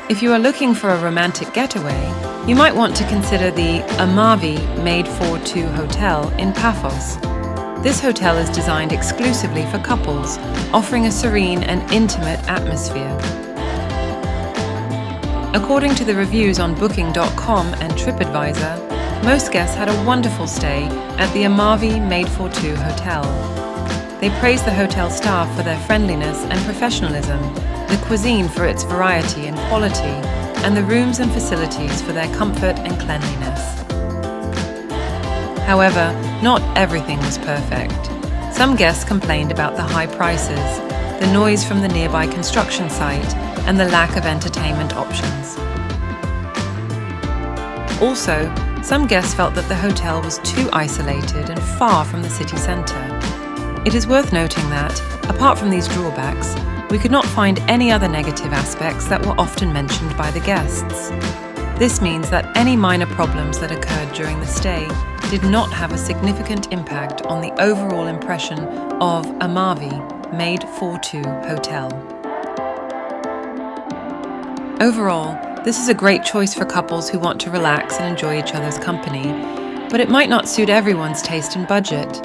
If you are looking for a romantic getaway, you might want to consider the Amavi MadeForTwo Hotel in Paphos. This hotel is designed exclusively for couples, offering a serene and intimate atmosphere. According to the reviews on Booking.com and TripAdvisor, most guests had a wonderful stay at the Amavi MadeForTwo Hotel. They praised the hotel staff for their friendliness and professionalism, the cuisine for its variety and quality, and the rooms and facilities for their comfort and cleanliness. However, not everything was perfect. Some guests complained about the high prices, the noise from the nearby construction site, and the lack of entertainment options. Also, some guests felt that the hotel was too isolated and far from the city centre. It is worth noting that, apart from these drawbacks, we could not find any other negative aspects that were often mentioned by the guests. This means that any minor problems that occurred during the stay did not have a significant impact on the overall impression of Amavi MadeForTwo Hotel. Overall, this is a great choice for couples who want to relax and enjoy each other's company, but it might not suit everyone's taste and budget.